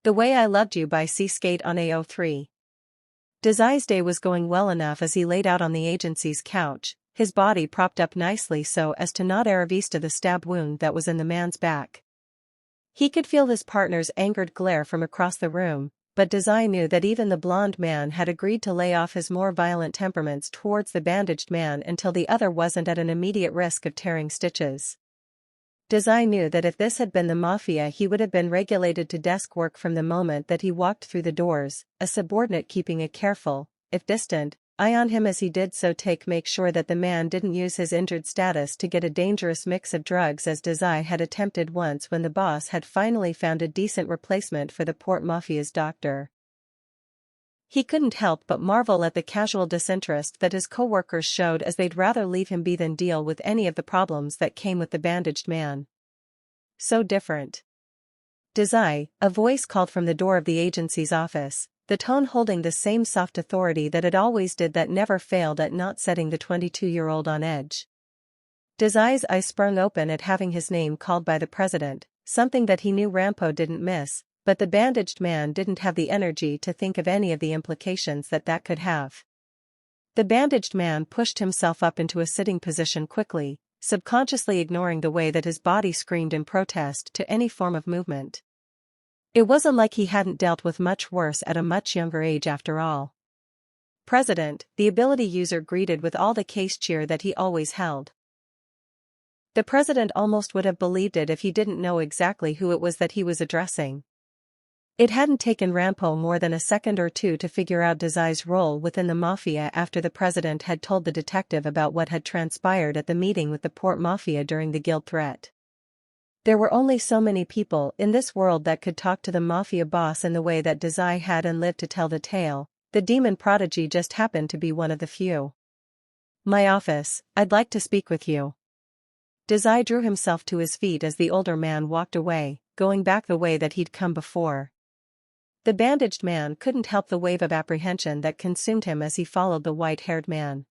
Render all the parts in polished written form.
The Way I Loved You by SeaSkate on ao3. Dazai's day was going well enough as he laid out on the agency's couch, his body propped up nicely so as to not vista the stab wound that was in the man's back. He could feel his partner's angered glare from across the room, but Dazai knew that even the blonde man had agreed to lay off his more violent temperaments towards the bandaged man until the other wasn't at an immediate risk of tearing stitches. Dazai knew that if this had been the mafia he would have been regulated to desk work from the moment that he walked through the doors, a subordinate keeping a careful, if distant, eye on him as he did so make sure that the man didn't use his injured status to get a dangerous mix of drugs as Dazai had attempted once when the boss had finally found a decent replacement for the Port Mafia's doctor. He couldn't help but marvel at the casual disinterest that his coworkers showed as they'd rather leave him be than deal with any of the problems that came with the bandaged man. So different. Dazai, a voice called from the door of the agency's office, the tone holding the same soft authority that it always did that never failed at not setting the 22-year-old on edge. Dazai's eyes sprung open at having his name called by the president, something that he knew Ranpo didn't miss. But the bandaged man didn't have the energy to think of any of the implications that could have. The bandaged man pushed himself up into a sitting position quickly, subconsciously ignoring the way that his body screamed in protest to any form of movement. It wasn't like he hadn't dealt with much worse at a much younger age after all. President, the ability user greeted with all the case cheer that he always held. The president almost would have believed it if he didn't know exactly who it was that he was addressing. It hadn't taken Ranpo more than a second or two to figure out Dazai's role within the mafia after the president had told the detective about what had transpired at the meeting with the Port Mafia during the guild threat. There were only so many people in this world that could talk to the mafia boss in the way that Dazai had and lived to tell the tale. The demon prodigy just happened to be one of the few. "My office, I'd like to speak with you." Dazai drew himself to his feet as the older man walked away, going back the way that he'd come before. The bandaged man couldn't help the wave of apprehension that consumed him as he followed the white-haired man.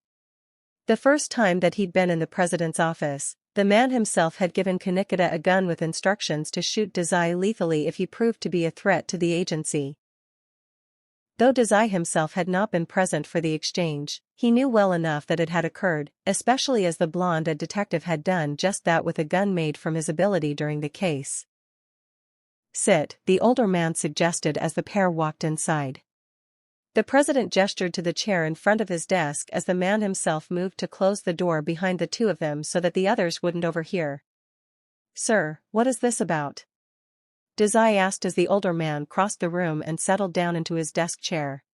The first time that he'd been in the president's office, the man himself had given Kanikata a gun with instructions to shoot Dazai lethally if he proved to be a threat to the agency. Though Dazai himself had not been present for the exchange, he knew well enough that it had occurred, especially as the blonde detective had done just that with a gun made from his ability during the case. "Sit," the older man suggested as the pair walked inside. The president gestured to the chair in front of his desk as the man himself moved to close the door behind the two of them so that the others wouldn't overhear. "Sir, what is this about?" Dazai asked as the older man crossed the room and settled down into his desk chair.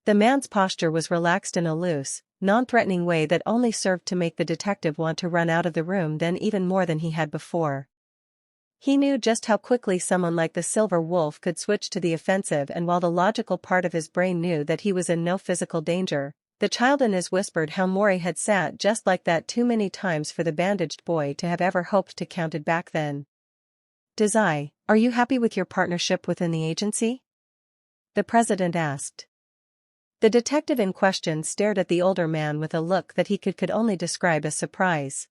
The man's posture was relaxed in a loose, non-threatening way that only served to make the detective want to run out of the room then even more than he had before. He knew just how quickly someone like the Silver Wolf could switch to the offensive, and while the logical part of his brain knew that he was in no physical danger, the child in his whispered how Mori had sat just like that too many times for the bandaged boy to have ever hoped to count it back then. "Dazai, are you happy with your partnership within the agency?" the president asked. The detective in question stared at the older man with a look that he could only describe as surprise.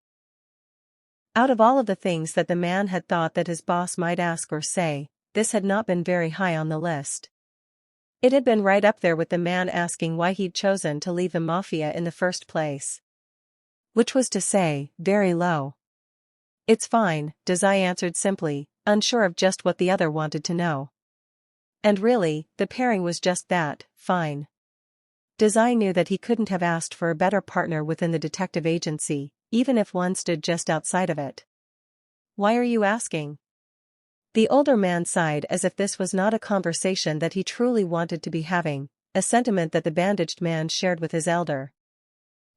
Out of all of the things that the man had thought that his boss might ask or say, this had not been very high on the list. It had been right up there with the man asking why he'd chosen to leave the mafia in the first place. Which was to say, very low. "It's fine," Dazai answered simply, unsure of just what the other wanted to know. And really, the pairing was just that, fine. Dazai knew that he couldn't have asked for a better partner within the detective agency, even if one stood just outside of it. "Why are you asking?" The older man sighed as if this was not a conversation that he truly wanted to be having, a sentiment that the bandaged man shared with his elder.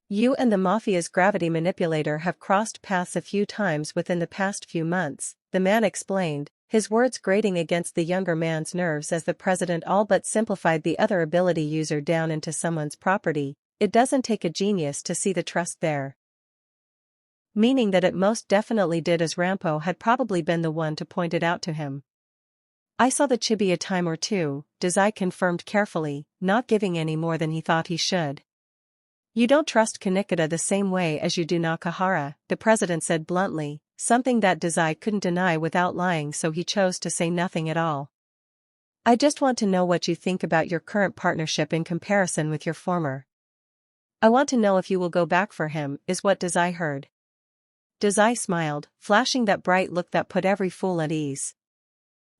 "You and the mafia's gravity manipulator have crossed paths a few times within the past few months," the man explained, his words grating against the younger man's nerves as the president all but simplified the other ability user down into someone's property. "It doesn't take a genius to see the trust there." Meaning that it most definitely did, as Ranpo had probably been the one to point it out to him. "I saw the chibi a time or two," Dazai confirmed carefully, not giving any more than he thought he should. "You don't trust Kanikata the same way as you do Nakahara," the president said bluntly, something that Dazai couldn't deny without lying, so he chose to say nothing at all. I just want to know what you think about your current partnership in comparison with your former. I want to know if you will go back for him, is what Dazai heard. Dazai smiled, flashing that bright look that put every fool at ease.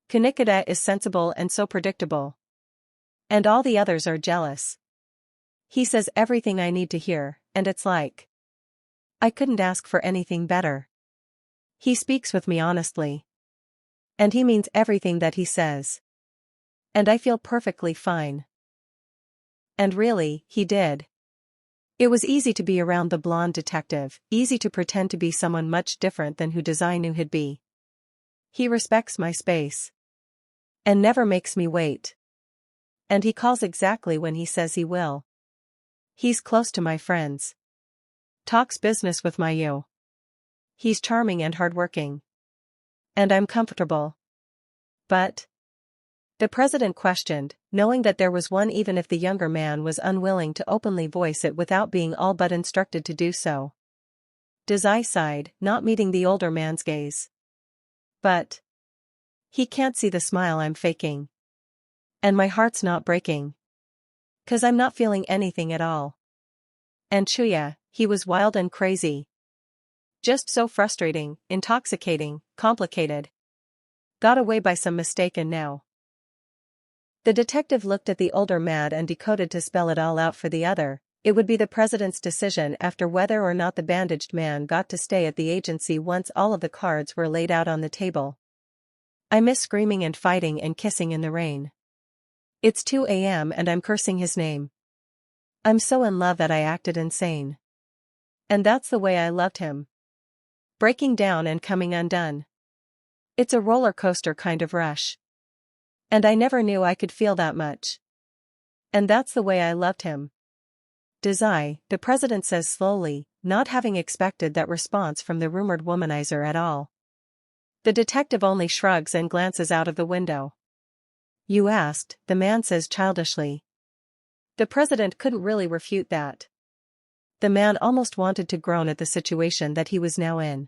Kunikida is sensible and so predictable. And all the others are jealous. He says everything I need to hear, and it's like I couldn't ask for anything better. He speaks with me honestly. And he means everything that he says. And I feel perfectly fine. And really, he did. It was easy to be around the blonde detective, easy to pretend to be someone much different than who Dazai knew he'd be. He respects my space. And never makes me wait. And he calls exactly when he says he will. He's close to my friends. Talks business with my you. He's charming and hardworking. And I'm comfortable. But? The president questioned, knowing that there was one even if the younger man was unwilling to openly voice it without being all but instructed to do so. Dazai sighed, not meeting the older man's gaze. But he can't see the smile I'm faking. And my heart's not breaking. 'Cause I'm not feeling anything at all. And Chuya, he was wild and crazy. Just so frustrating, intoxicating, complicated. Got away by some mistake and now. The detective looked at the older man and decoded to spell it all out for the other. It would be the president's decision after whether or not the bandaged man got to stay at the agency once all of the cards were laid out on the table. I miss screaming and fighting and kissing in the rain. It's 2 a.m. and I'm cursing his name. I'm so in love that I acted insane. And that's the way I loved him. Breaking down and coming undone. It's a roller coaster kind of rush. And I never knew I could feel that much. And that's the way I loved him. Dazai, the president says slowly, not having expected that response from the rumored womanizer at all. The detective only shrugs and glances out of the window. You asked, the man says childishly. The president couldn't really refute that. The man almost wanted to groan at the situation that he was now in.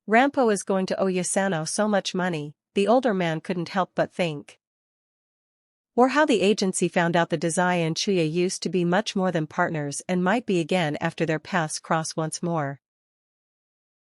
Ranpo is going to owe Yasano so much money, the older man couldn't help but think. Or how the agency found out that Dazai and Chuya used to be much more than partners and might be again after their paths cross once more.